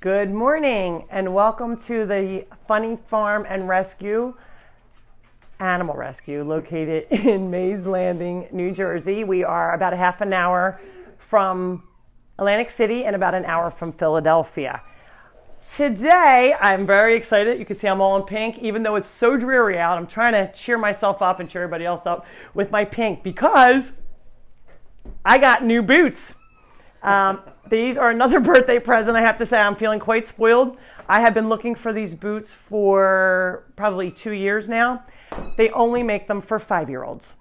Good morning and welcome to the Funny Farm and Rescue, Animal Rescue, located in Mays Landing, New Jersey. We are about a half an hour from Atlantic City and about an hour from Philadelphia. Today, I'm very excited. You can see I'm all in pink, even though it's so dreary out. I'm trying to cheer myself up and cheer everybody else up with my pink because I got new boots. These are another birthday present. I have to say I'm feeling quite spoiled. I have been looking for these boots for probably 2 years now. They only make them for 5-year-olds.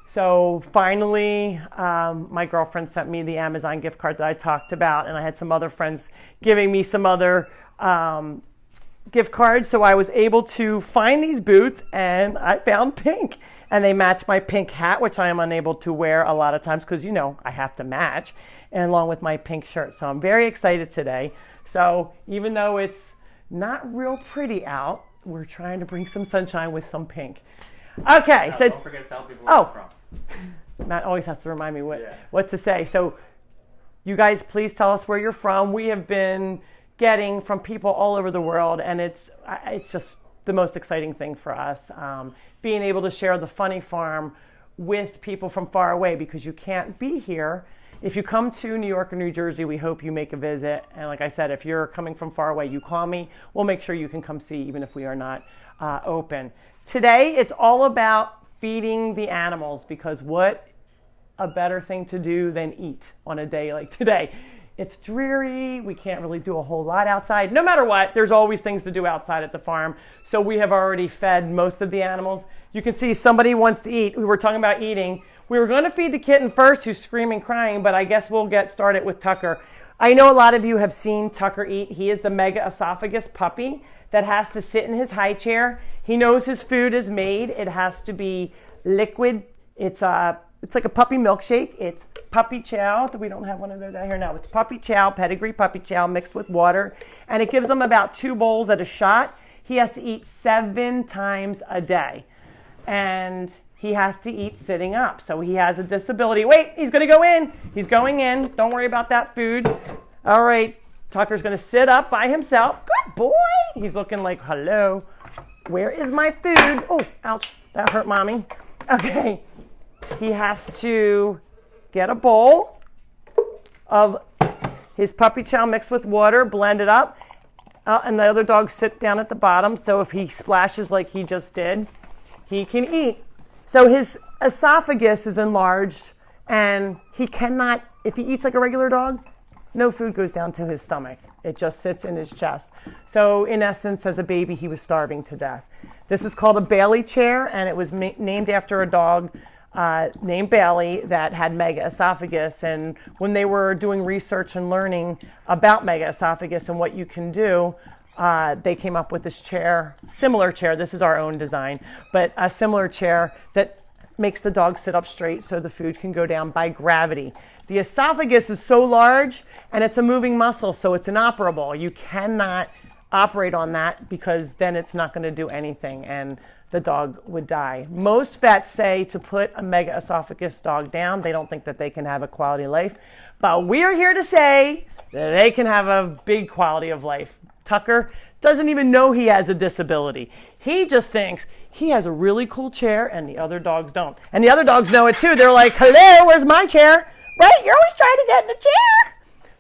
So finally, my girlfriend sent me the Amazon gift card that I talked about, and I had some other friends giving me some other gift cards. So I was able to find these boots, and I found pink. And they match my pink hat, which I am unable to wear a lot of times because, you know, I have to match, and along with my pink shirt. So I'm very excited today. So even though it's not real pretty out, we're trying to bring some sunshine with some pink. Okay, so don't forget to tell people where you're from. Matt always has to remind me what to say. So you guys, please tell us where you're from. We have been getting from people all over the world, and it's just the most exciting thing for us, being able to share the Funny Farm with people from far away, because you can't be here. If you come to New York or New Jersey, we hope you make a visit. And like I said, if you're coming from far away, you call me. We'll make sure you can come see, even if we are not open. Today, it's all about feeding the animals, because what a better thing to do than eat on a day like today. It's dreary. We can't really do a whole lot outside. No matter what, there's always things to do outside at the farm. So we have already fed most of the animals. You can see somebody wants to eat. We were talking about eating. We were going to feed the kitten first, who's screaming, crying, but I guess we'll get started with Tucker. I know a lot of you have seen Tucker eat. He is the mega esophagus puppy that has to sit in his high chair. He knows his food is made. It has to be liquid. It's like a puppy milkshake. It's puppy chow. We don't have one of those out here now. It's puppy chow, pedigree puppy chow mixed with water. And it gives him about 2 bowls at a shot. He has to eat 7 times a day. And he has to eat sitting up. So he has a disability. Wait, he's going to go in. He's going in. Don't worry about that food. All right. Tucker's going to sit up by himself. Good boy. He's looking like, hello. Where is my food? Oh, ouch. That hurt mommy. Okay. He has to get a bowl of his puppy chow mixed with water, blend it up, and the other dogs sit down at the bottom. So if he splashes like he just did, he can eat. So his esophagus is enlarged, and he cannot, if he eats like a regular dog, no food goes down to his stomach. It just sits in his chest. So in essence, as a baby, he was starving to death. This is called a Bailey chair, and it was named after a dog named Bailey that had mega esophagus. And when they were doing research and learning about mega esophagus and what you can do, they came up with this chair, similar chair. This is our own design, but a similar chair that makes the dog sit up straight so the food can go down by gravity. The esophagus is so large, and it's a moving muscle, so it's inoperable. You cannot operate on that, because then it's not going to do anything, and the dog would die. Most vets say to put a mega esophagus dog down. They don't think that they can have a quality of life, but we're here to say that they can have a big quality of life. Tucker doesn't even know he has a disability. He just thinks he has a really cool chair, and the other dogs don't. And the other dogs know it too. They're like, hello, where's my chair? Right, you're always trying to get in the chair.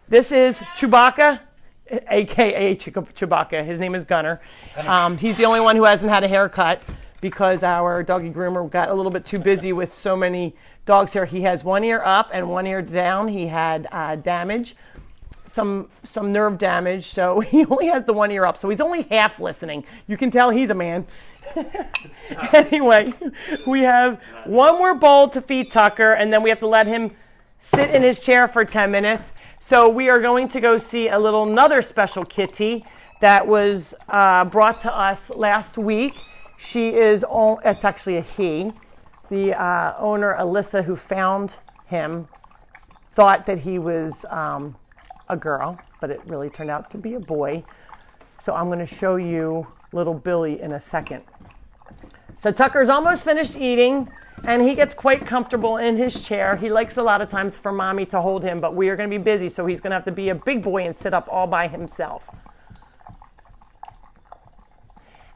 This is Chewbacca, a.k.a. Chewbacca. His name is Gunner. He's the only one who hasn't had a haircut, because our doggy groomer got a little bit too busy with so many dogs here. He has 1 ear up and 1 ear down. He had damage, some nerve damage, so he only has the 1 ear up. So he's only half listening. You can tell he's a man. Anyway, we have 1 more bowl to feed Tucker, and then we have to let him sit in his chair for 10 minutes. So we are going to go see another special kitty that was brought to us last week. It's actually a he. The owner, Alyssa, who found him, thought that he was a girl, but it really turned out to be a boy. So I'm going to show you little Billy in a second. So Tucker's almost finished eating, and he gets quite comfortable in his chair. He likes a lot of times for mommy to hold him, but we are going to be busy, so he's going to have to be a big boy and sit up all by himself.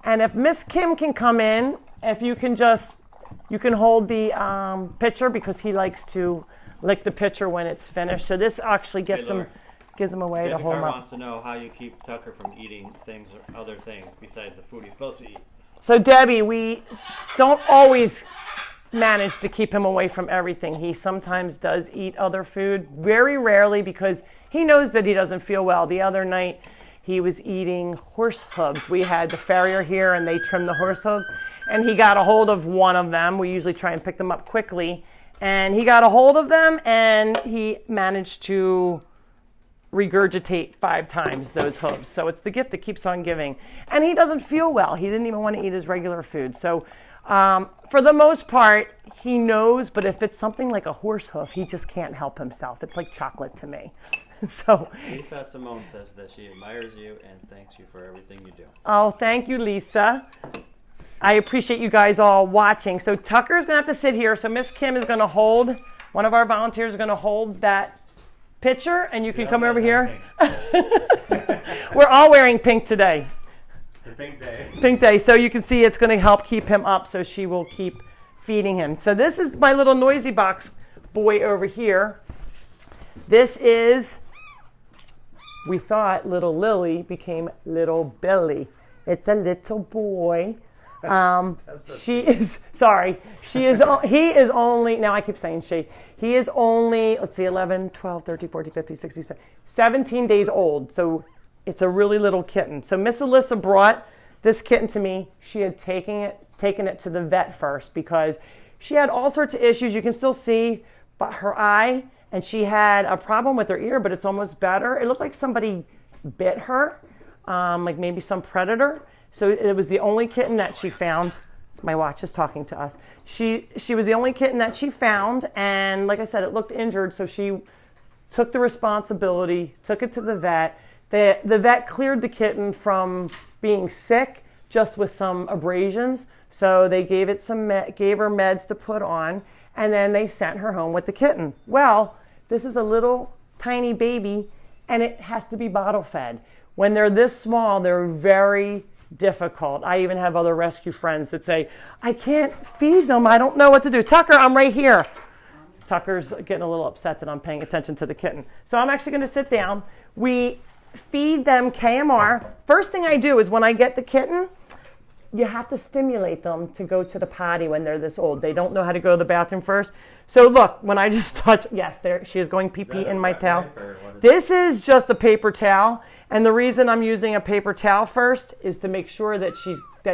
And if Miss Kim can come in, if you can hold the pitcher because he likes to lick the pitcher when it's finished. So this actually gives him a way to hold him up. wants to know how you keep Tucker from eating things or other things besides the food he's supposed to eat. So Debbie, we don't always manage to keep him away from everything. He sometimes does eat other food, very rarely because he knows that he doesn't feel well. The other night he was eating horse hooves. We had the farrier here and they trimmed the horse hooves and he got a hold of one of them. We usually try and pick them up quickly. And he got a hold of them and he managed to regurgitate 5 times those hooves. So it's the gift that keeps on giving. And he doesn't feel well. He didn't even want to eat his regular food. So for the most part, he knows, but if it's something like a horse hoof, he just can't help himself. It's like chocolate to me. So Lisa Simone says that she admires you and thanks you for everything you do. Oh, thank you, Lisa. I appreciate you guys all watching. So Tucker's going to have to sit here. So Miss Kim is going to hold, one of our volunteers is going to hold that picture, and you can come over here. We're all wearing pink today. It's a pink day. Pink day. So you can see it's going to help keep him up, so she will keep feeding him. So this is my little noisy box boy over here. This is, we thought little Lily became little Billy. It's a little boy. He is only, now I keep saying he is only, let's see, 11, 12, 13, 14, 15, 16, 17 days old. So it's a really little kitten. So Miss Alyssa brought this kitten to me. She had taken it to the vet first because she had all sorts of issues. You can still see but her eye, and she had a problem with her ear, but it's almost better. It looked like somebody bit her, like maybe some predator. So it was the only kitten that she found. My watch is talking to us. She was the only kitten that she found, and like I said, it looked injured, so she took the responsibility, took it to the vet. The vet cleared the kitten from being sick, just with some abrasions. So they gave her meds to put on, and then they sent her home with the kitten. Well, this is a little tiny baby, and it has to be bottle fed. When they're this small, they're very difficult. I even have other rescue friends that say, I can't feed them. I don't know what to do. Tucker, I'm right here. Tucker's getting a little upset that I'm paying attention to the kitten. So I'm actually going to sit down. We feed them KMR. First thing I do is when I get the kitten, you have to stimulate them to go to the potty when they're this old. They don't know how to go to the bathroom first. So look, when I just touch, yes, there she is going pee-pee in my towel. This is just a paper towel. And the reason I'm using a paper towel first is to make sure that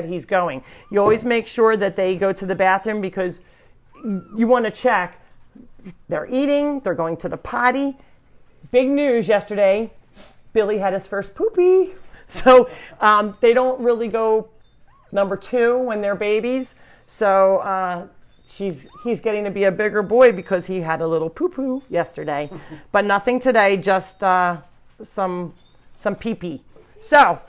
he's going. You always make sure that they go to the bathroom because you want to check. They're eating, they're going to the potty. Big news yesterday, Billy had his first poopy. So they don't really go number 2 when they're babies. So he's getting to be a bigger boy because he had a little poo-poo yesterday. But nothing today, just some pee-pee. So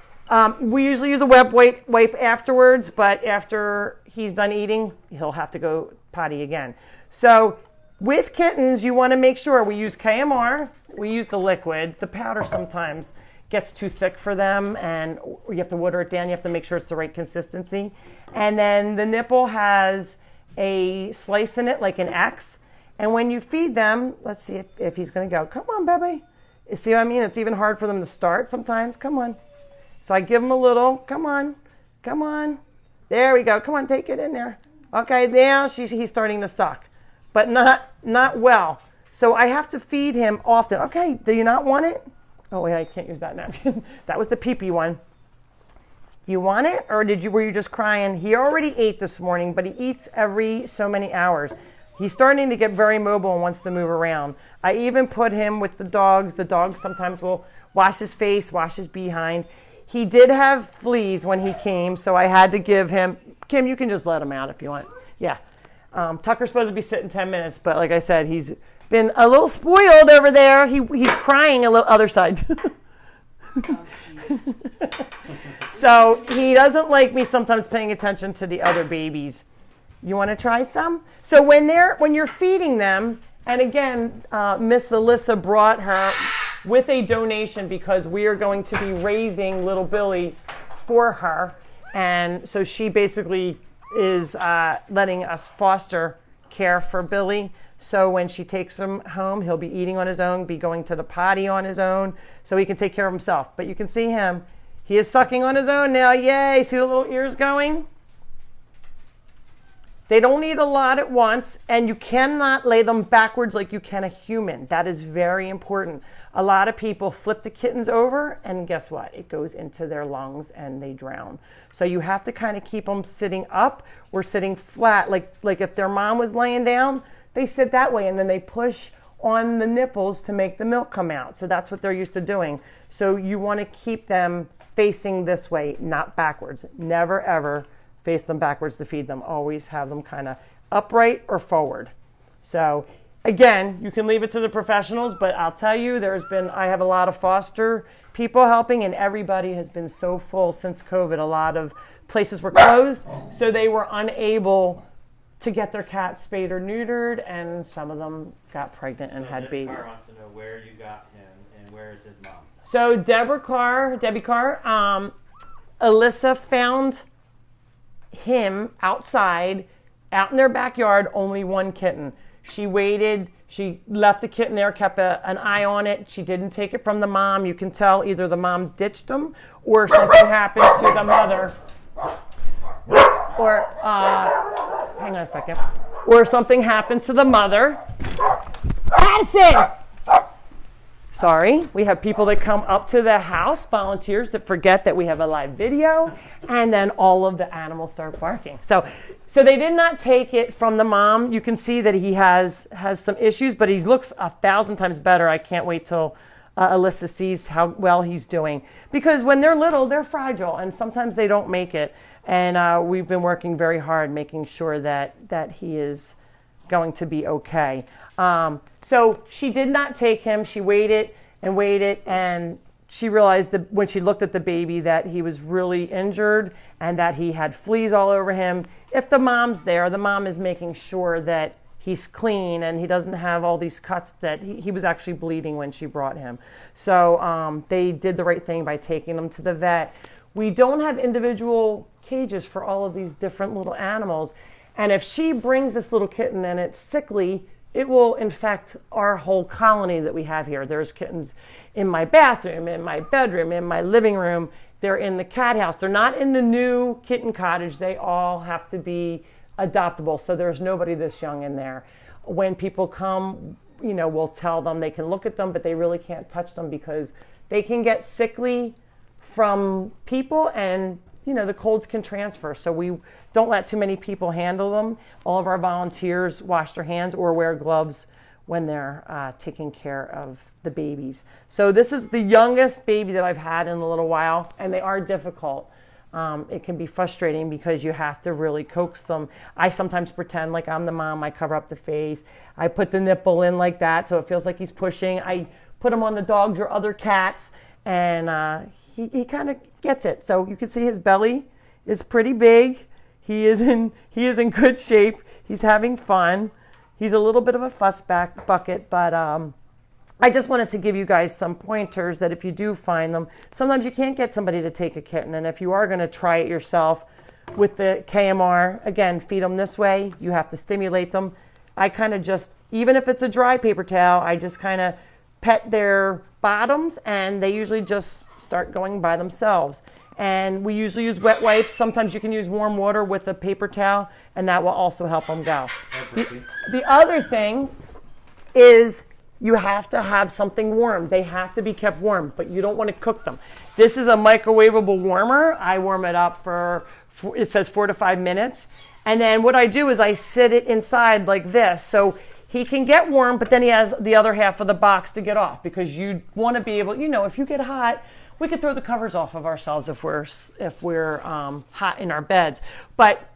we usually use a wet wipe afterwards, but after he's done eating, he'll have to go potty again. So with kittens, you want to make sure we use KMR, we use the liquid. The powder sometimes gets too thick for them, and you have to water it down. You have to make sure it's the right consistency. And then the nipple has a slice in it, like an X. And when you feed them, let's see if he's going to go. Come on, baby. You see what I mean? It's even hard for them to start sometimes. Come on. So I give them a little. Come on. Come on. There we go. Come on, take it in there. Okay, now he's starting to suck, but not well. So I have to feed him often. Okay, do you not want it? Oh, wait, I can't use that napkin. That was the pee-pee one. Do you want it, or were you just crying? He already ate this morning, but he eats every so many hours. He's starting to get very mobile and wants to move around. I even put him with the dogs. The dogs sometimes will wash his face, wash his behind. He did have fleas when he came, so I had to give him, Kim, you can just let him out if you want. Yeah. Tucker's supposed to be sitting 10 minutes, but like I said, he's been a little spoiled over there. He's crying a little other side. So he doesn't like me sometimes paying attention to the other babies. You want to try some? So when you're feeding them, and again, Miss Alyssa brought her with a donation because we are going to be raising little Billy for her. And so she basically is letting us foster care for Billy. So when she takes him home, he'll be eating on his own, be going to the potty on his own, so he can take care of himself. But you can see him. He is sucking on his own now. Yay! See the little ears going? They don't eat a lot at once, and you cannot lay them backwards like you can a human. That is very important. A lot of people flip the kittens over, and guess what? It goes into their lungs and they drown. So you have to kind of keep them sitting up or sitting flat. Like if their mom was laying down, they sit that way, and then they push on the nipples to make the milk come out. So that's what they're used to doing. So you want to keep them facing this way, not backwards. Never, ever face them backwards to feed them. Always have them kind of upright or forward. So again, you can leave it to the professionals, but I'll tell you, I have a lot of foster people helping, and everybody has been so full since COVID. A lot of places were closed, so they were unable to get their cats spayed or neutered, and some of them got pregnant and had babies. Carr wants to know where you got him and where is his mom. So Debbie Carr, Alyssa found him outside, out in their backyard, only one kitten. She waited, she left the kitten there, kept an eye on it. She didn't take it from the mom. You can tell either the mom ditched him or something happened to the mother. Or, hang on a second. Or something happened to the mother. Addison! Sorry, we have people that come up to the house, volunteers that forget that we have a live video, and then all of the animals start barking. So they did not take it from the mom. You can see that he has some issues, but he looks 1,000 times better. I can't wait till Alyssa sees how well he's doing. Because when they're little, they're fragile, and sometimes they don't make it. And we've been working very hard making sure that he is going to be okay. So she did not take him. She waited, and she realized that when she looked at the baby that he was really injured and that he had fleas all over him. If the mom's there, the mom is making sure that he's clean and he doesn't have all these cuts, that he was actually bleeding when she brought him. So they did the right thing by taking him to the vet. We don't have individual cages for all of these different little animals. And if she brings this little kitten and it's sickly, it will infect our whole colony that we have here. There's kittens in my bathroom, in my bedroom, in my living room. They're in the cat house. They're not in the new kitten cottage. They all have to be adoptable. So there's nobody this young in there. When people come, we'll tell them they can look at them, but they really can't touch them because they can get sickly from people, and the colds can transfer. So we don't let too many people handle them. All of our volunteers wash their hands or wear gloves when they're taking care of the babies. So this is the youngest baby that I've had in a little while, and they are difficult. It can be frustrating because you have to really coax them. I sometimes pretend like I'm the mom. I cover up the face. I put the nipple in like that so it feels like he's pushing. I put him on the dogs or other cats, and he kind of gets it. So you can see his belly is pretty big. He is in good shape. He's having fun. He's a little bit of a fuss bucket, but I just wanted to give you guys some pointers that if you do find them, sometimes you can't get somebody to take a kitten, and if you are going to try it yourself with the KMR, again, feed them this way. You have to stimulate them. I kind of just, even if it's a dry paper towel, I just kind of pet their bottoms, and they usually just start going by themselves. And we usually use wet wipes. Sometimes you can use warm water with a paper towel, and that will also help them go. The other thing is you have to have something warm. They have to be kept warm, but you don't want to cook them. This is a microwavable warmer. I warm it up for it says 4 to 5 minutes. And then what I do is I sit it inside like this. So he can get warm, but then he has the other half of the box to get off, because you want to be able, if you get hot, we could throw the covers off of ourselves if we're hot in our beds. But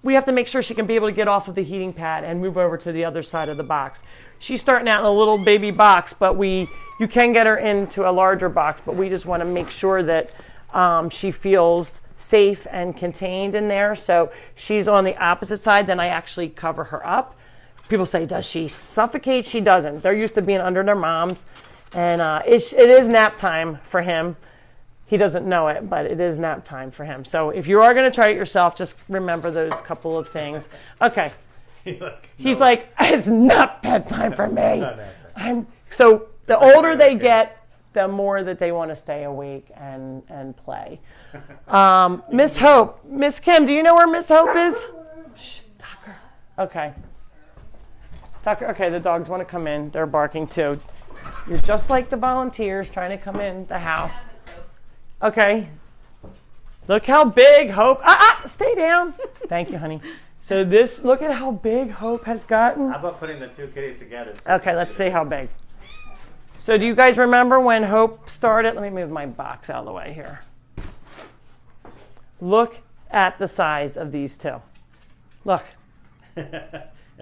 we have to make sure she can be able to get off of the heating pad and move over to the other side of the box. She's starting out in a little baby box, but you can get her into a larger box, but we just want to make sure that she feels safe and contained in there. So she's on the opposite side, then I actually cover her up. People say, does she suffocate? She doesn't. They're used to being under their moms. And it is nap time for him. He doesn't know it, but it is nap time for him. So if you are going to try it yourself, just remember those couple of things. Okay. He's like, it's not bedtime for me. So the older they get, the more that they want to stay awake and play. Miss Hope. Miss Kim, do you know where Miss Hope is? Shh, Tucker. Okay. Tucker, okay, the dogs want to come in. They're barking too. You're just like the volunteers trying to come in the house. Okay. Look how big Hope. Stay down. Thank you, honey. So look at how big Hope has gotten. How about putting the two kitties together? Okay, let's see how big. So do you guys remember when Hope started? Let me move my box out of the way here. Look at the size of these two. Look.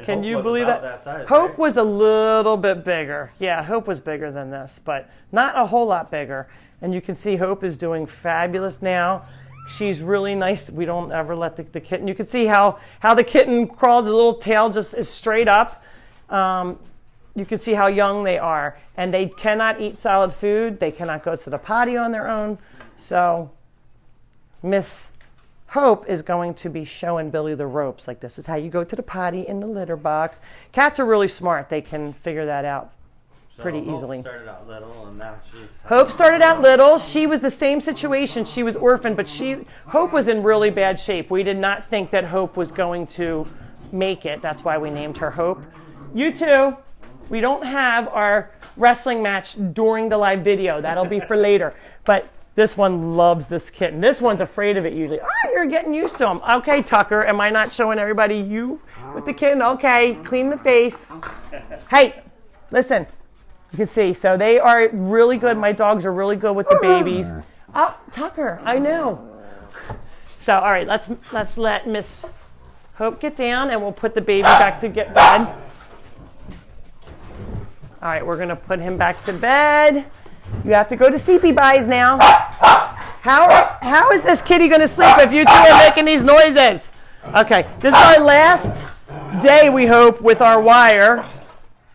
Can you believe that? Size, Hope right? was a little bit bigger. Yeah, Hope was bigger than this, but not a whole lot bigger. And you can see Hope is doing fabulous now. She's really nice. We don't ever let the kitten. You can see how the kitten crawls. His little tail just is straight up. You can see how young they are. And they cannot eat solid food. They cannot go to the potty on their own. So Miss Hope is going to be showing Billy the ropes. Like, this is how you go to the potty in the litter box. Cats are really smart. They can figure that out pretty easily. Hope started out little, and now she's... Hope started out little. She was the same situation. She was orphaned, but Hope was in really bad shape. We did not think that Hope was going to make it. That's why we named her Hope. You two, we don't have our wrestling match during the live video. That'll be for later. But this one loves this kitten. This one's afraid of it usually. Oh, you're getting used to him. Okay, Tucker, am I not showing everybody you with the kitten? Okay, clean the face. Hey, listen. You can see, so they are really good. My dogs are really good with the babies. Oh, Tucker, I know. So, all right, let's let Miss Hope get down, and we'll put the baby back to get bed. All right, we're gonna put him back to bed. You have to go to sleepy buys now. How is this kitty gonna sleep if you two are making these noises? Okay, this is our last day, we hope, with our wire.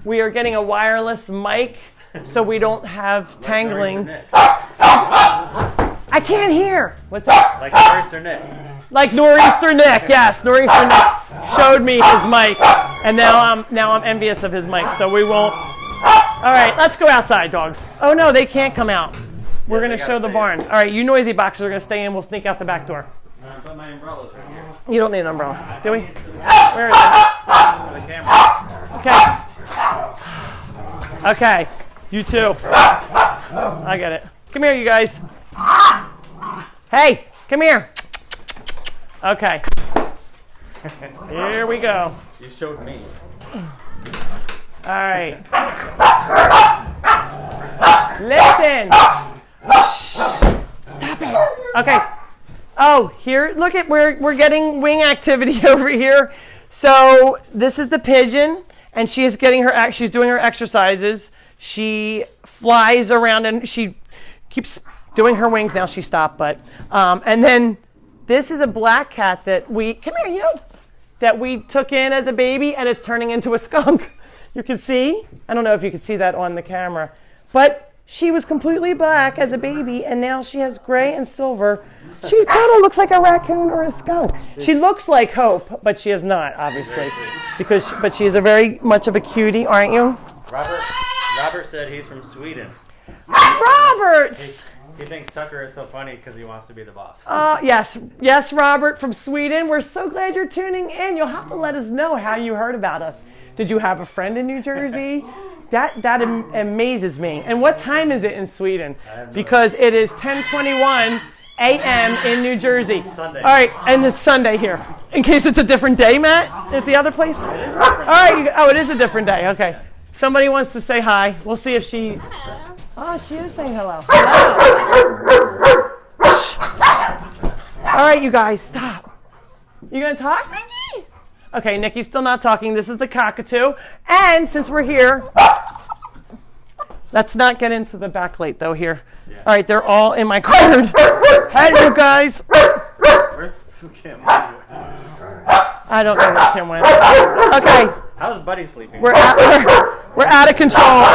We are getting a wireless mic so we don't have tangling. I can't hear. What's that? Like Nor'easter Nick. Like Nor'easter Nick, yes. Nor'easter Nick showed me his mic, and now I'm envious of his mic, so we won't. All right, let's go outside, dogs. Oh, no, they can't come out. We're going to show the barn. All right, you noisy boxes are going to stay in. We'll sneak out the back door. Put my umbrellas right here. You don't need an umbrella, do we? Where is it? For the camera. Okay. Okay, you too. I get it. Come here, you guys. Hey, come here. Okay. Here we go. You showed me. All right. Listen. Shh. Stop it. Okay. Oh, here. Look at we're getting wing activity over here. So this is the pigeon, and she is getting her. She's doing her exercises. She flies around and she keeps doing her wings. Now she stopped, but and then this is a black cat that we took in as a baby, and it's turning into a skunk. You can see. I don't know if you can see that on the camera, but she was completely black as a baby, and now she has gray and silver. She kind of looks like a raccoon or a skunk. She looks like Hope, but she is not, obviously, but she is a very much of a cutie, aren't you? Robert said he's from Sweden. Robert! He thinks Tucker is so funny because he wants to be the boss. Yes, Robert from Sweden. We're so glad you're tuning in. You'll have to let us know how you heard about us. Did you have a friend in New Jersey? That amazes me. And what time is it in Sweden? Because it is 10:21 a.m. in New Jersey. Sunday. All right, and it's Sunday here. In case it's a different day, Matt, at the other place? All right, it is a different day. Okay. Somebody wants to say hi. We'll see if she... Oh, she is saying hello. Hello. All right, you guys, stop. You going to talk, Nikki? Okay, Nikki's still not talking. This is the cockatoo. And since we're here, let's not get into the backlight, though, here. Yeah. All right, they're all in my card. Hey, you guys. Where's Kim? I don't know where Kim went. Okay. How's Buddy sleeping? We're out of control.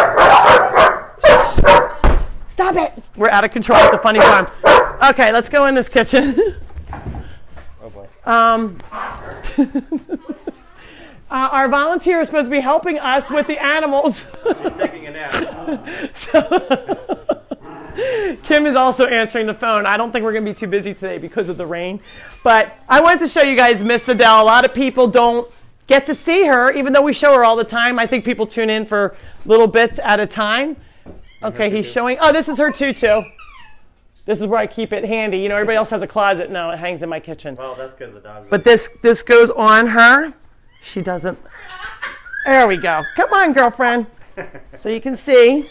Stop it. We're out of control at the funny farm. Okay, let's go in this kitchen. Oh boy. Our volunteer is supposed to be helping us with the animals. He's taking a nap. Kim is also answering the phone. I don't think we're going to be too busy today because of the rain. But I wanted to show you guys Miss Adele. A lot of people don't get to see her, even though we show her all the time. I think people tune in for little bits at a time. Okay, he's showing. Oh, this is her tutu. This is where I keep it handy. You know, everybody else has a closet. No, it hangs in my kitchen. Well, that's because the dog's... But this goes on her. She doesn't. There we go. Come on, girlfriend. So you can see.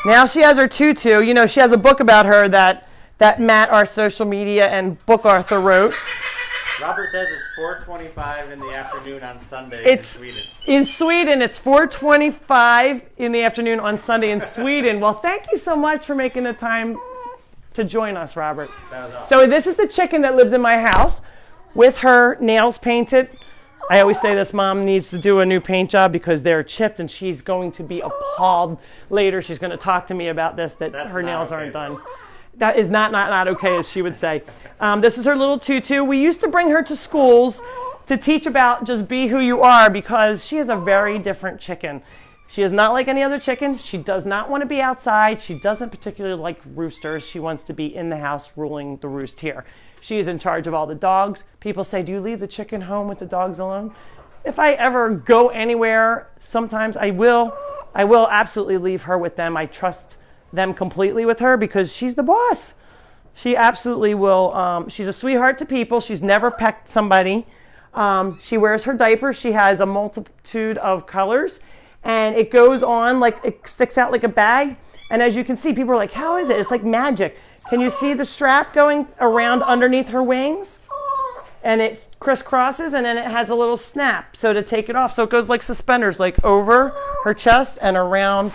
Now she has her tutu. You know, she has a book about her that Matt, our social media and book author, wrote. Robert says it's 4:25 in the afternoon on Sunday in Sweden. In Sweden, it's 4:25 in the afternoon on Sunday in Sweden. Well, thank you so much for making the time to join us, Robert. That was awesome. So this is the chicken that lives in my house with her nails painted. I always say this mom needs to do a new paint job because they're chipped, and she's going to be appalled later. She's going to talk to me about this, that her nails aren't done. That is not okay, as she would say. This is her little tutu. We used to bring her to schools to teach about just be who you are, because she is a very different chicken. She is not like any other chicken. She does not want to be outside. She doesn't particularly like roosters. She wants to be in the house ruling the roost here. She is in charge of all the dogs. People say, do you leave the chicken home with the dogs alone? If I ever go anywhere, sometimes I will absolutely leave her with them. I trust them completely with her because she's the boss. She absolutely will. She's a sweetheart to people. She's never pecked somebody. She wears her diapers. She has a multitude of colors, and it goes on like it sticks out like a bag. And as you can see, people are like, how is it? It's like magic. Can you see the strap going around underneath her wings? And it crisscrosses, and then it has a little snap so to take it off. So it goes like suspenders, like over her chest and around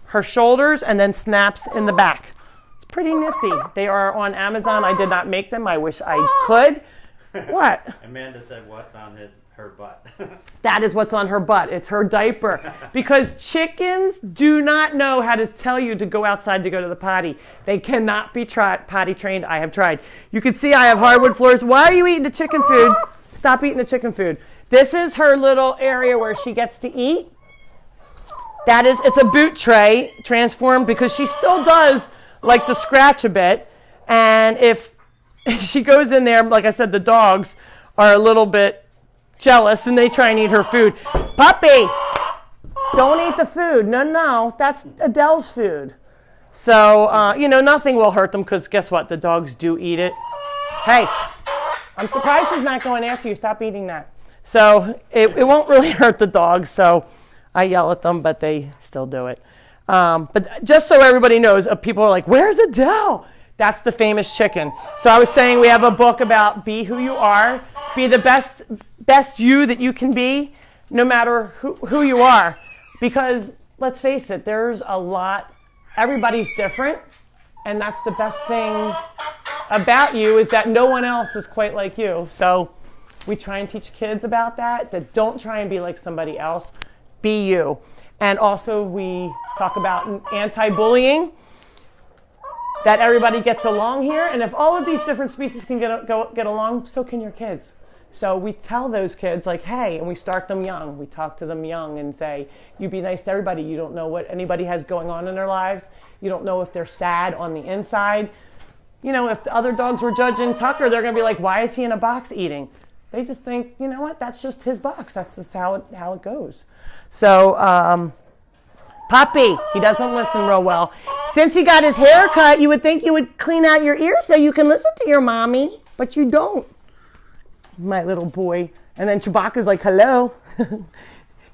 her shoulders, and then snaps in the back. It's pretty nifty. They are on Amazon. I did not make them. I wish I could. What? Amanda said, what's on her butt? That is what's on her butt. It's her diaper. Because chickens do not know how to tell you to go outside to go to the potty. They cannot be potty trained. I have tried. You can see I have hardwood floors. Why are you eating the chicken food? Stop eating the chicken food. This is her little area where she gets to eat. It's a boot tray transformed because she still does like to scratch a bit. And if she goes in there, like I said, the dogs are a little bit jealous and they try and eat her food. Puppy, don't eat the food. No, that's Adele's food. So, nothing will hurt them because guess what? The dogs do eat it. Hey, I'm surprised she's not going after you. Stop eating that. So it won't really hurt the dogs. So I yell at them, but they still do it. But just so everybody knows, people are like, where's Adele? That's the famous chicken. So I was saying we have a book about be who you are. Be the best you that you can be, no matter who you are. Because let's face it, there's a lot. Everybody's different. And that's the best thing about you is that no one else is quite like you. So we try and teach kids about that don't try and be like somebody else. Be you. And also we talk about anti-bullying, that everybody gets along here. And if all of these different species can get along, so can your kids. So we tell those kids, like, hey, and we start them young. We talk to them young and say, you be nice to everybody. You don't know what anybody has going on in their lives. You don't know if they're sad on the inside. If the other dogs were judging Tucker, they're going to be like, why is he in a box eating? They just think, you know what, that's just his box. That's just how it goes. So, Puppy, he doesn't listen real well. Since he got his hair cut, you would think you would clean out your ears so you can listen to your mommy, but you don't. My little boy. And then Chewbacca's like, hello.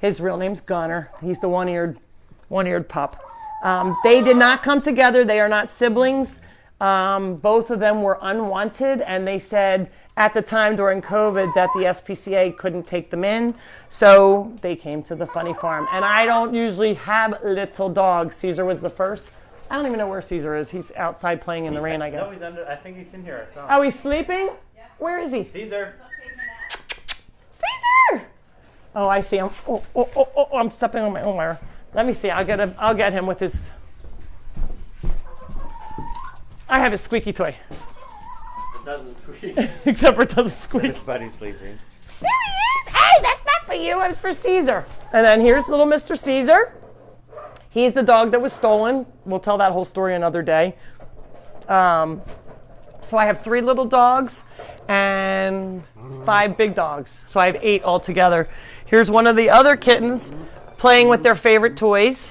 His real name's Gunner. He's the one-eared pup. They did not come together. They are not siblings. Both of them were unwanted, and they said at the time during COVID that the SPCA couldn't take them in, so they came to the funny farm. And I don't usually have little dogs. Caesar was the first. I don't even know where Caesar is. He's outside playing in the rain, I guess. No, he's I think he's in here. I saw him. Oh, he's sleeping? Yeah. Where is he? Caesar. Caesar! Oh, I see him. Oh, I'm stepping on my own wire. Let me see. I'll get him with his... I have a squeaky toy. It doesn't squeak. Except for it doesn't squeak. His buddy's sleeping. There he is! Hey, that's not for you. It was for Caesar. And then here's little Mr. Caesar. He's the dog that was stolen. We'll tell that whole story another day. So I have 3 little dogs and 5 big dogs. So I have 8 altogether. Here's one of the other kittens playing with their favorite toys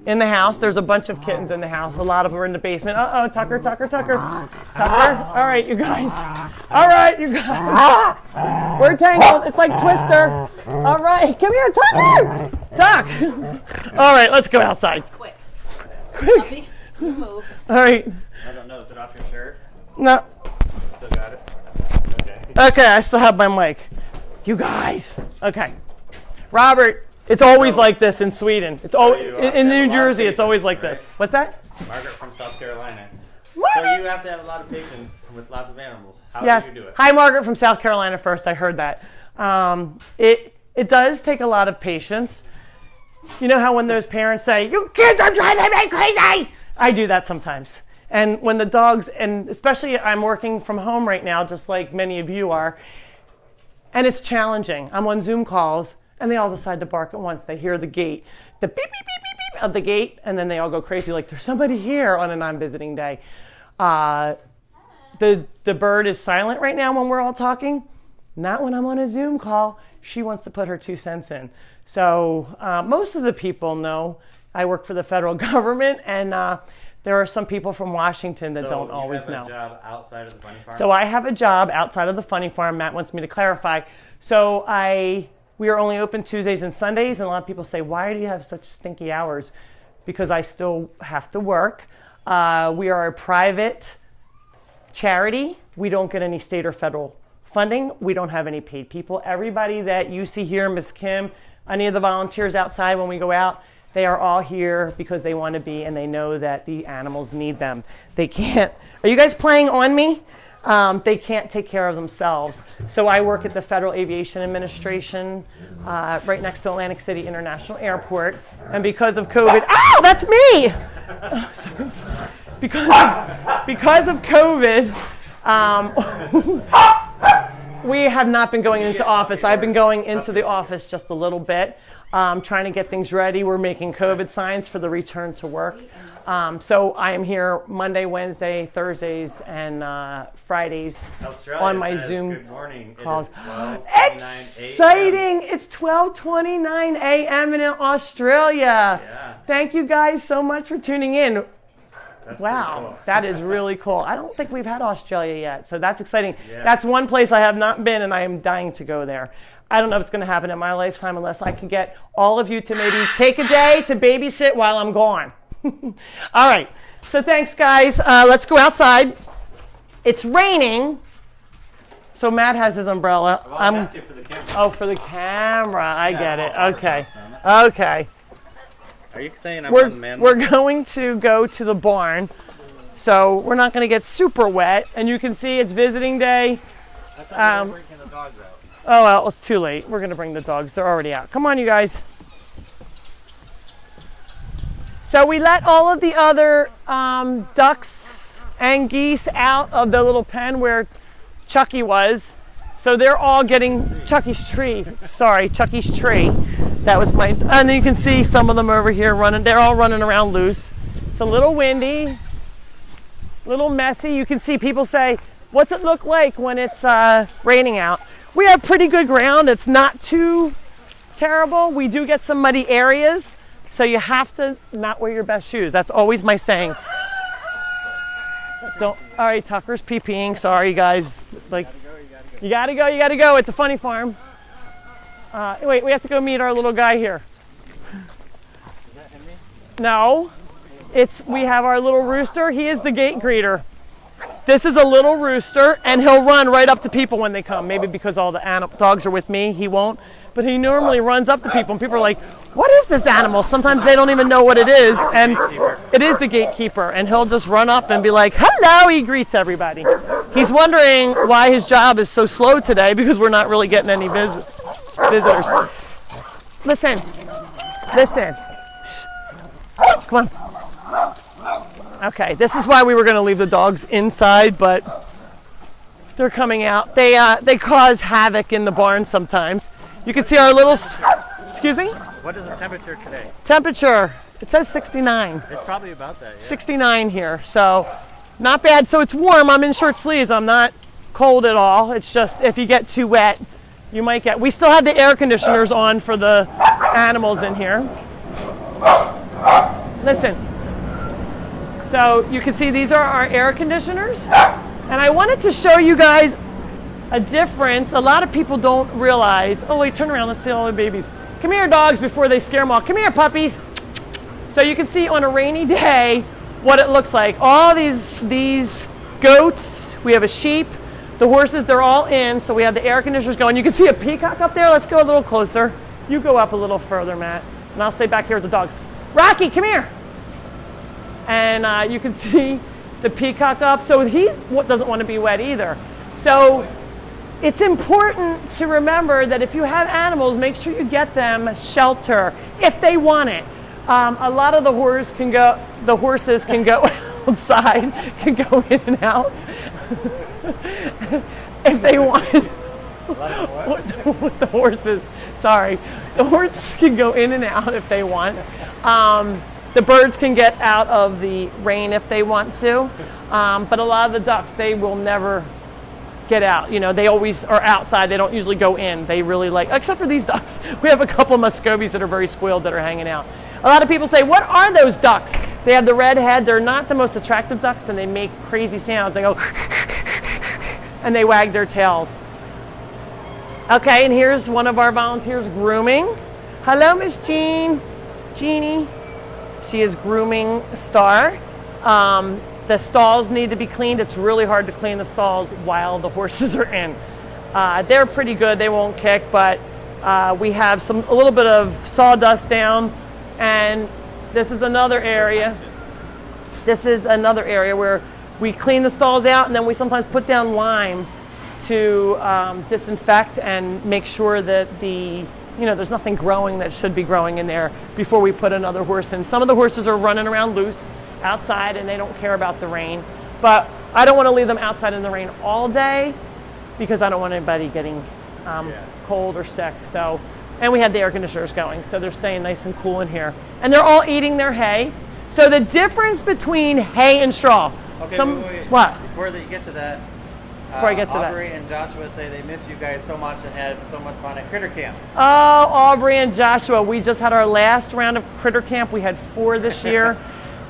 in the house. There's a bunch of kittens in the house. A lot of them are in the basement. Uh-oh, Tucker. Tucker. All right, you guys. All right, you guys. We're tangled. It's like Twister. All right, come here, Tucker. Tuck. All right, let's go outside. Quick. Puppy, move. All right. I don't know. Is it off your shirt? No. Still got it? Okay. Okay, I still have my mic. You guys. Okay. Robert, it's always like this in Sweden. It's always in New Jersey. It's always like this. What's that? Margaret from South Carolina. What? So you have to have a lot of patience with lots of animals. How Yes. do you do it? Hi, Margaret from South Carolina first. I heard that. It does take a lot of patience. You know how when those parents say, "You kids are driving me crazy," I do that sometimes. And when the dogs, and especially I'm working from home right now, just like many of you are, and it's challenging. I'm on Zoom calls, and they all decide to bark at once. They hear the gate, the beep, beep, beep, beep, beep of the gate, and then they all go crazy like there's somebody here on a non-visiting day. The bird is silent right now when we're all talking. Not when I'm on a Zoom call. She wants to put her 2 cents in. So most of the people know I work for the federal government, and there are some people from Washington that don't always know. So you have a job outside of the funny farm? So I have a job outside of the funny farm. Matt wants me to clarify. So we are only open Tuesdays and Sundays, and a lot of people say, "Why do you have such stinky hours?" Because I still have to work. We are a private charity. We don't get any state or federal funding. We don't have any paid people. Everybody that you see here, Miss Kim, any of the volunteers outside when we go out, they are all here because they want to be, and they know that the animals need them. They can't. Are you guys playing on me? They can't take care of themselves. So I work at the Federal Aviation Administration right next to Atlantic City International Airport. And because of COVID, ow, that's me! Sorry. Because of COVID, we have not been going into office. I've been going into the office just a little bit, trying to get things ready. We're making COVID signs for the return to work. So I am here Monday, Wednesday, Thursdays, and Fridays Australia on my says, Zoom good morning. calls. It is 12:29 Exciting! It's 12:29 a.m. in Australia. Yeah. Thank you guys so much for tuning in. That's Wow, pretty cool. that is really cool. I don't think we've had Australia yet, so that's exciting. Yeah. That's one place I have not been, and I am dying to go there. I don't know if it's going to happen in my lifetime unless I can get all of you to maybe take a day to babysit while I'm gone. All right, so thanks, guys. Let's go outside. It's raining, so Matt has his umbrella. Well, that's it for the camera. Oh, for the camera. I get it. Okay. Okay. Are you saying I'm on the man? We're going to go to the barn, so we're not going to get super wet. And you can see it's visiting day. I thought you were bringing the dogs out. Oh, well, it's too late. We're going to bring the dogs. They're already out. Come on, you guys. So we let all of the other ducks and geese out of the little pen where Chucky was. So they're all getting Chucky's tree. Sorry, Chucky's tree. That was my, and you can see some of them over here running. They're all running around loose. It's a little windy, a little messy. You can see people say, what's it look like when it's raining out? We have pretty good ground. It's not too terrible. We do get some muddy areas. So you have to not wear your best shoes. That's always my saying. Don't, all right, Tucker's pee-peeing. Sorry, guys. Like, you gotta go at the funny farm. Wait, we have to go meet our little guy here. Is that him? No, we have our little rooster. He is the gate greeter. This is a little rooster, and he'll run right up to people when they come. Maybe because all the dogs are with me, he won't. But he normally runs up to people, and people are like, what is this animal? Sometimes they don't even know what it is, and it is the gatekeeper. And he'll just run up and be like, hello, he greets everybody. He's wondering why his job is so slow today, because we're not really getting any visitors. Listen. Shh. Come on. Okay, this is why we were going to leave the dogs inside, but they're coming out. They cause havoc in the barn sometimes. You can see our little, excuse me? What is the temperature today? Temperature, it says 69. It's probably about that, yeah. 69 here, so not bad. So it's warm. I'm in short sleeves. I'm not cold at all. It's just if you get too wet, you might get. We still have the air conditioners on for the animals in here. Listen. So you can see these are our air conditioners. And I wanted to show you guys a difference. A lot of people don't realize. Oh, wait, turn around. Let's see all the babies. Come here, dogs, before they scare them all. Come here, puppies. So you can see on a rainy day what it looks like. All these goats. We have a sheep. The horses, they're all in. So we have the air conditioners going. You can see a peacock up there. Let's go a little closer. You go up a little further, Matt. And I'll stay back here with the dogs. Rocky, come here. And you can see the peacock up. So he doesn't want to be wet either. So it's important to remember that if you have animals, make sure you get them shelter if they want it. A lot of the horses can go outside, can go in and out if they want. With the horses, sorry, the horses can go in and out if they want. The birds can get out of the rain if they want to, but a lot of the ducks, they will never get out. You know, they always are outside. They don't usually go in. They really like, except for these ducks. We have a couple of Muscovies that are very spoiled that are hanging out. A lot of people say, what are those ducks? They have the red head. They're not the most attractive ducks, and they make crazy sounds. They go, and they wag their tails. Okay, and here's one of our volunteers grooming. Hello, Miss Jean. Jeannie. She is grooming Star. The stalls need to be cleaned. It's really hard to clean the stalls while the horses are in. They're pretty good. They won't kick, but we have a little bit of sawdust down. And this is another area. This is another area where we clean the stalls out, and then we sometimes put down lime to disinfect and make sure that there's nothing growing that should be growing in there before we put another horse in. Some of the horses are running around loose outside and they don't care about the rain, but I don't want to leave them outside in the rain all day because I don't want anybody getting cold or sick. So, and we had the air conditioners going, so they're staying nice and cool in here. And they're all eating their hay. So the difference between hay and straw. Okay, wait. What? Before you get to that, Before I get to Aubrey that. and Joshua say they miss you guys so much and had so much fun at Critter Camp. Oh, Aubrey and Joshua, we just had our last round of Critter Camp. We had 4 this year,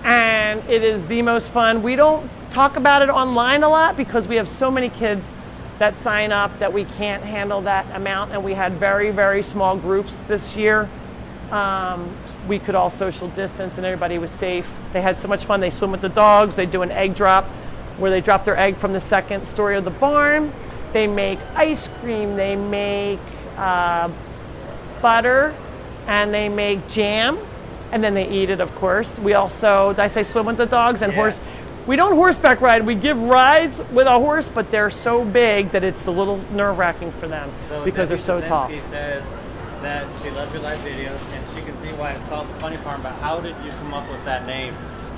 and it is the most fun. We don't talk about it online a lot because we have so many kids that sign up that we can't handle that amount, and we had very, very small groups this year. We could all social distance and everybody was safe. They had so much fun. They swim with the dogs. They do an egg drop where they drop their egg from the second story of the barn. They make ice cream. They make butter, and they make jam, and then they eat it, of course. We also, did I say swim with the dogs and horse? We don't horseback ride. We give rides with a horse, but they're so big that it's a little nerve-wracking for them because they're so tall. She says that she loves your live videos and she can see why it's called the Funny Farm, but how did you come up with that name?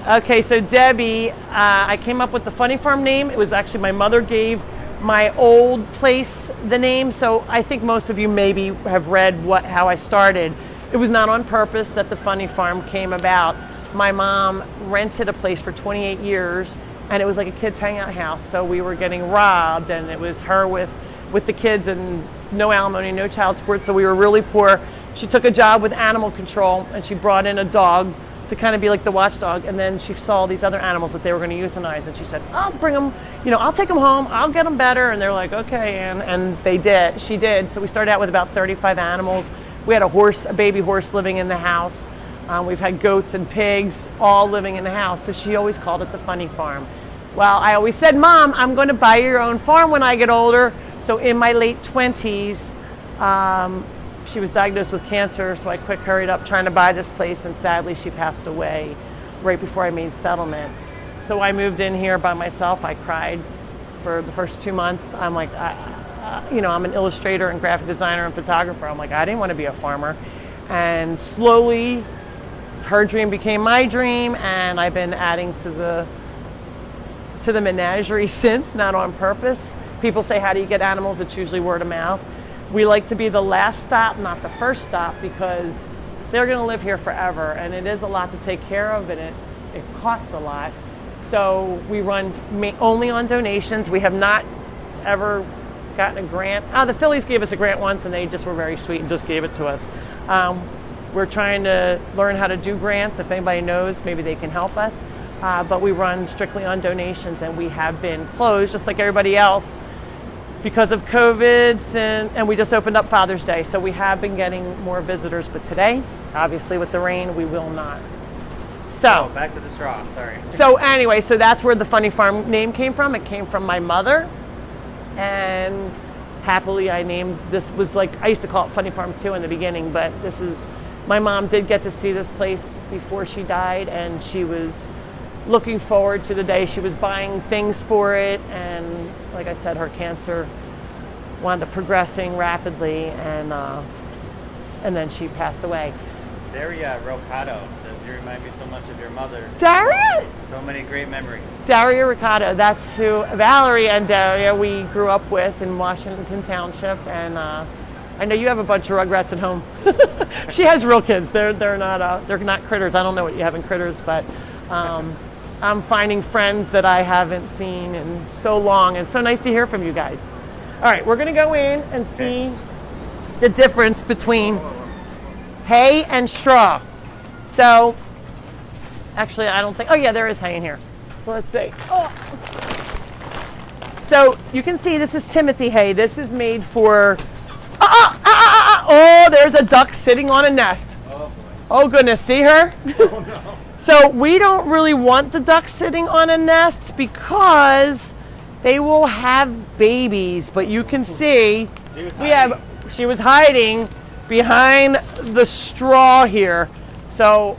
Okay, so Debbie, I came up with the Funny Farm name. It was actually my mother gave my old place the name, so I think most of you maybe have read how I started. It was not on purpose that the Funny Farm came about. My mom rented a place for 28 years, and it was like a kids' hangout house, so we were getting robbed, and it was her with the kids and no alimony, no child support, so we were really poor. She took a job with animal control, and she brought in a dog to kind of be like the watchdog, and then she saw these other animals that they were going to euthanize, and she said, I'll bring them, I'll take them home, I'll get them better, and they're like, okay, and they did, she did. So we started out with about 35 animals. We had a baby horse living in the house. We've had goats and pigs all living in the house, so she always called it the Funny Farm. Well, I always said, Mom, I'm going to buy your own farm when I get older. So in my late 20s, she was diagnosed with cancer, so I quick hurried up trying to buy this place, and sadly she passed away right before I made settlement. So I moved in here by myself. I cried for the first 2 months. I'm like, I'm an illustrator and graphic designer and photographer. I'm like, I didn't want to be a farmer. And slowly, her dream became my dream, and I've been adding to the menagerie since, not on purpose. People say, how do you get animals? It's usually word of mouth. We like to be the last stop, not the first stop, because they're going to live here forever, and it is a lot to take care of, and it costs a lot. So we run only on donations. We have not ever gotten a grant. The Phillies gave us a grant once, and they just were very sweet and just gave it to us. We're trying to learn how to do grants. If anybody knows, maybe they can help us. But we run strictly on donations, and we have been closed just like everybody else because of COVID, and we just opened up Father's Day. So we have been getting more visitors, but today, obviously with the rain, we will not. So back to the straw, sorry. So anyway, so that's where the Funny Farm name came from. It came from my mother, and happily I named, this was like, I used to call it Funny Farm 2 in the beginning, but this is, my mom did get to see this place before she died, and she was looking forward to the day she was buying things for it, and like I said, her cancer wound up progressing rapidly, and then she passed away. Daria Rocado says, you remind me so much of your mother. Daria? So many great memories. Daria Riccardo, that's who Valerie and Daria we grew up with in Washington Township, and I know you have a bunch of Rugrats at home. She has real kids. They're not critters. I don't know what you have in critters, but I'm finding friends that I haven't seen in so long, and it's so nice to hear from you guys. All right, we're gonna go in and see the difference between hay and straw. So, actually, I don't think, oh yeah, there is hay in here. So let's see. Oh. So you can see this is Timothy hay. This is made for, oh, there's a duck sitting on a nest. Oh goodness, see her? Oh no. So we don't really want the duck sitting on a nest because they will have babies, but you can see she was hiding behind the straw here. So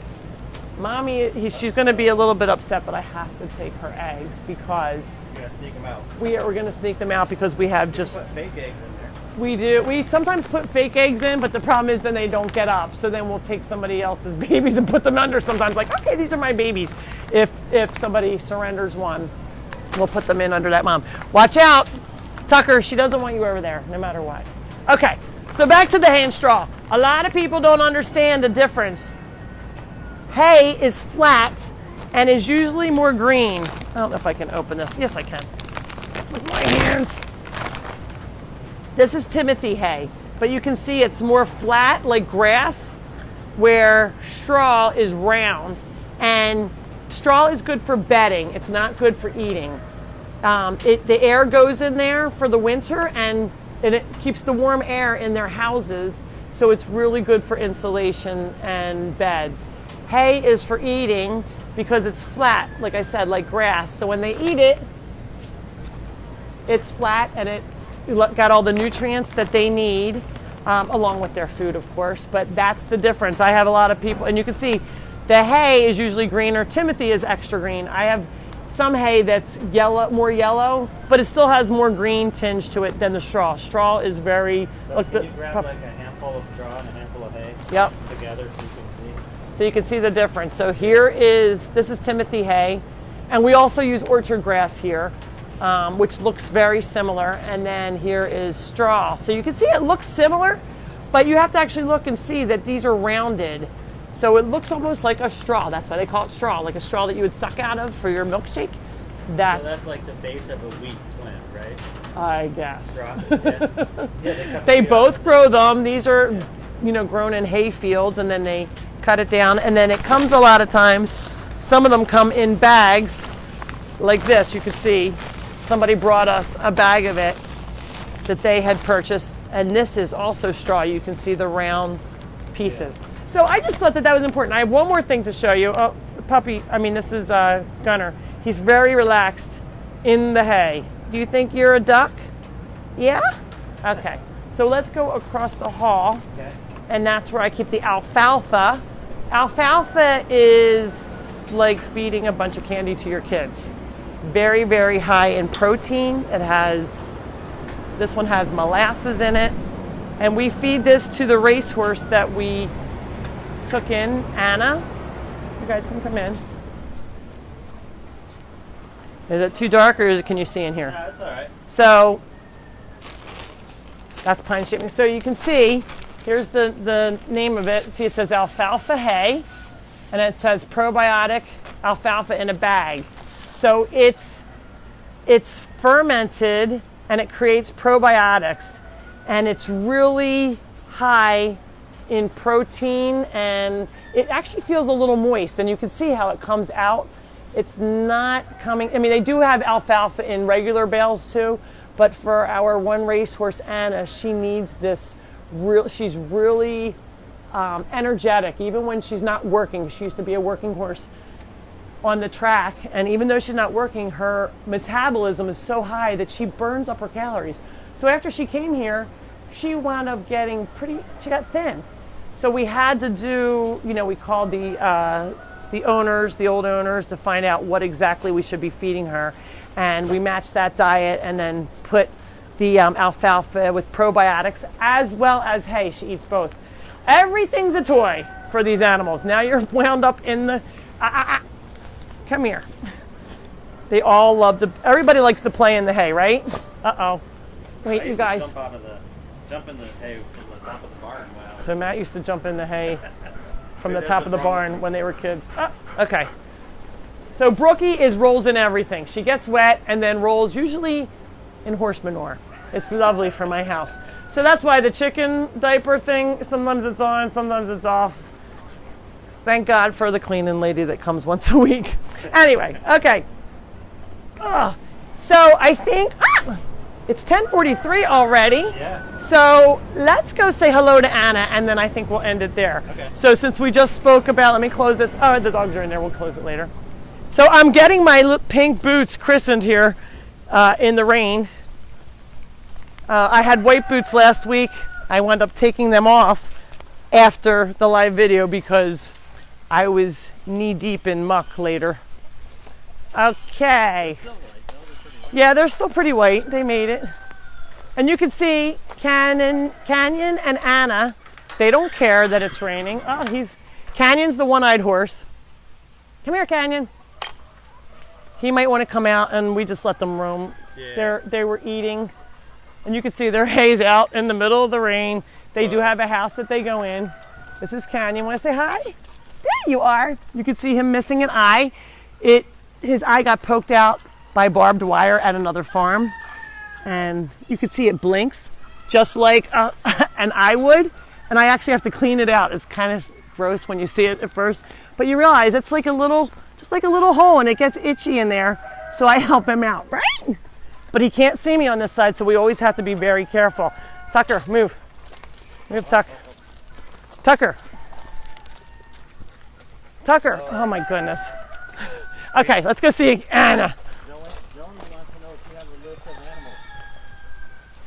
mommy, she's going to be a little bit upset, but I have to take her eggs because You're going to sneak them out. we're going to sneak them out because we have just Put fake eggs in there. we do. We sometimes put fake eggs in, but the problem is then they don't get up. So then we'll take somebody else's babies and put them under sometimes. Like, okay, these are my babies. If somebody surrenders one, we'll put them in under that mom. Watch out, Tucker. She doesn't want you over there, no matter what. Okay, so back to the hay and straw. A lot of people don't understand the difference. Hay is flat and is usually more green. I don't know if I can open this. Yes, I can. With my hands. This is Timothy hay, but you can see it's more flat like grass, where straw is round. And straw is good for bedding. It's not good for eating. The air goes in there for the winter, and it keeps the warm air in their houses, so it's really good for insulation and beds. Hay is for eating because it's flat, like I said, like grass. So when they eat it, it's flat and it's got all the nutrients that they need, along with their food, of course. But that's the difference. I have a lot of people, and you can see the hay is usually greener. Timothy is extra green. I have some hay that's yellow, more yellow, but it still has more green tinge to it than the straw. Straw is very. So look, can you grab like a handful of straw and a handful of hay? Yep. Together so you can see. So you can see the difference. So this is Timothy hay, and we also use orchard grass here, which looks very similar. And then here is straw. So you can see it looks similar, but you have to actually look and see that these are rounded. So it looks almost like a straw. That's why they call it straw, like a straw that you would suck out of for your milkshake. So that's like the base of a wheat plant, right? I guess. Straw. Yeah. Yeah, They both grow them. These are, grown in hay fields, and then they cut it down, and then it comes a lot of times. Some of them come in bags like this. You could see somebody brought us a bag of it that they had purchased, and this is also straw. You can see the round pieces. Yeah. So I just thought that was important. I have one more thing to show you. Oh, the puppy, this is Gunner. He's very relaxed in the hay. Do you think you're a duck? Yeah? Okay. So let's go across the hall. Okay. And that's where I keep the alfalfa. Alfalfa is like feeding a bunch of candy to your kids. Very, very high in protein. This one has molasses in it. And we feed this to the racehorse that we took in, Anna. You guys can come in. Is it too dark or can you see in here? Yeah, that's all right. So that's pine shaving. So you can see, here's the name of it. See, it says alfalfa hay, and it says probiotic alfalfa in a bag. So it's fermented and it creates probiotics, and it's really high in protein, and it actually feels a little moist, and you can see how it comes out. It's not coming, I mean, they do have alfalfa in regular bales too, but for our one racehorse, Anna, she needs this she's really energetic, even when she's not working. She used to be a working horse on the track, and even though she's not working, her metabolism is so high that she burns up her calories. So after she came here, she wound up getting she got thin. So we had to do, we called the old owners, to find out what exactly we should be feeding her. And we matched that diet and then put the alfalfa with probiotics as well as hay. She eats both. Everything's a toy for these animals. Now you're wound up in the, come here. They all everybody likes to play in the hay, right? Uh-oh. Wait, you guys. Jump in the hay from the top of the barn. Wow. So Matt used to jump in the hay from the top of the barn when they were kids. Oh, okay. So Brookie rolls in everything. She gets wet and then rolls usually in horse manure. It's lovely for my house. So that's why the chicken diaper thing, sometimes it's on, sometimes it's off. Thank God for the cleaning lady that comes once a week. Anyway, okay. So I think it's 10:43 already. Yeah. So let's go say hello to Anna, and then I think we'll end it there. Okay. So since we just spoke about, let me close this. Oh, the dogs are in there. We'll close it later. So I'm getting my pink boots christened here in the rain. I had white boots last week. I wound up taking them off after the live video because I was knee deep in muck later. Okay. Yeah, they're still pretty white. They made it. And you can see Canyon and Anna, they don't care that it's raining. Oh, Canyon's the one-eyed horse. Come here, Canyon. He might want to come out, and we just let them roam. Yeah. They were eating. And you can see their hay's out in the middle of the rain. They do have a house that they go in. This is Canyon. Want to say hi? There you are. You can see him missing an eye. His eye got poked out by barbed wire at another farm. And you can see it blinks just like an eye would. And I actually have to clean it out. It's kind of gross when you see it at first. But you realize it's like just like a little hole, and it gets itchy in there. So I help him out, right? But he can't see me on this side, so we always have to be very careful. Tucker, move. Move, Tuck. Tucker. Tucker. Oh, my goodness. Okay, let's go see Anna. Dylan wants to know if you have a list of animals.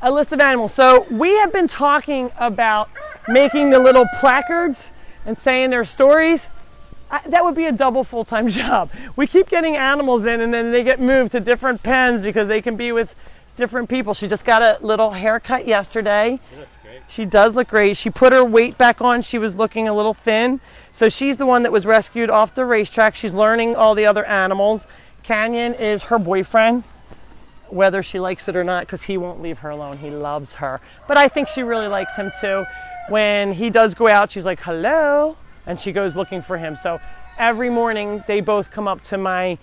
A list of animals. So we have been talking about making the little placards and saying their stories. That would be a double full-time job. We keep getting animals in, and then they get moved to different pens because they can be with different people. She just got a little haircut yesterday. She looks great. She does look great. She put her weight back on. She was looking a little thin. So she's the one that was rescued off the racetrack. She's learning all the other animals. Canyon is her boyfriend, whether she likes it or not, because he won't leave her alone. He loves her. But I think she really likes him too. When he does go out, she's like, hello. And she goes looking for him. So every morning they both come up to my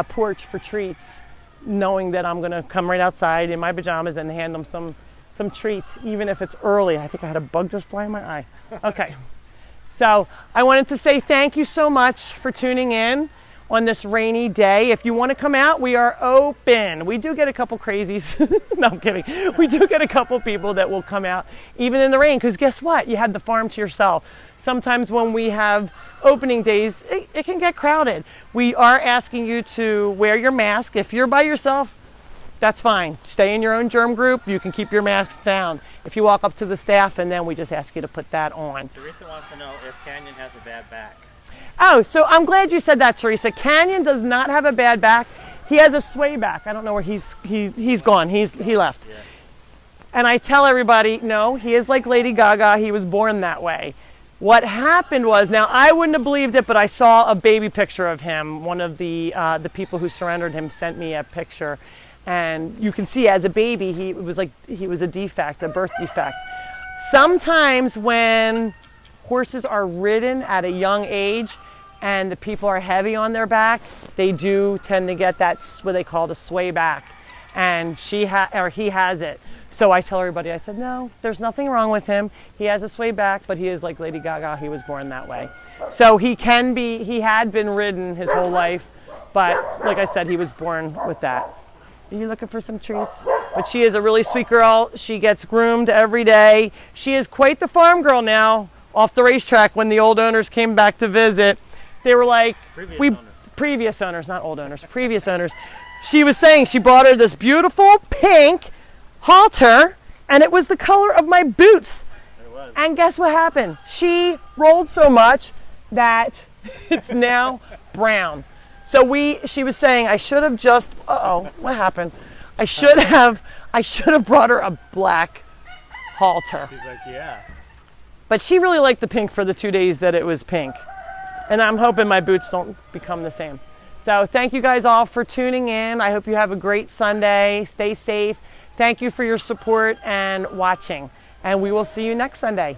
porch for treats, knowing that I'm going to come right outside in my pajamas and hand them some treats, even if it's early. I think I had a bug just fly in my eye. Okay. So I wanted to say thank you so much for tuning in on this rainy day. If you want to come out, we are open. We do get a couple crazies. No, I'm kidding. We do get a couple people that will come out even in the rain, because guess what? You had the farm to yourself. Sometimes when we have opening days, it can get crowded. We are asking you to wear your mask. If you're by yourself, that's fine. Stay in your own germ group. You can keep your mask down. If you walk up to the staff, and then we just ask you to put that on. Teresa wants to know if Canyon has a bad back. Oh, so I'm glad you said that, Teresa. Canyon does not have a bad back. He has a sway back. I don't know where he's gone. He left. Yeah. And I tell everybody, no, he is like Lady Gaga. He was born that way. What happened was, now I wouldn't have believed it, but I saw a baby picture of him. One of the people who surrendered him sent me a picture, and you can see as a baby he was a defect, a birth defect. Sometimes when horses are ridden at a young age and the people are heavy on their back, they do tend to get that, what they call the sway back, and he has it. So I tell everybody, I said, no, there's nothing wrong with him. He has a sway back, but he is like Lady Gaga. He was born that way. So he had been ridden his whole life, but like I said, he was born with that. Are you looking for some treats? But she is a really sweet girl. She gets groomed every day. She is quite the farm girl now. Off the racetrack, when the old owners came back to visit, they were like, previous owners, not old owners, previous owners. She was saying she brought her this beautiful pink halter, and it was the color of my boots. It was. And guess what happened? She rolled so much that it's now brown. So she was saying I should have just, what happened? I should have brought her a black halter. She's like, yeah. But she really liked the pink for the 2 days that it was pink. And I'm hoping my boots don't become the same. So thank you guys all for tuning in. I hope you have a great Sunday. Stay safe. Thank you for your support and watching. And we will see you next Sunday.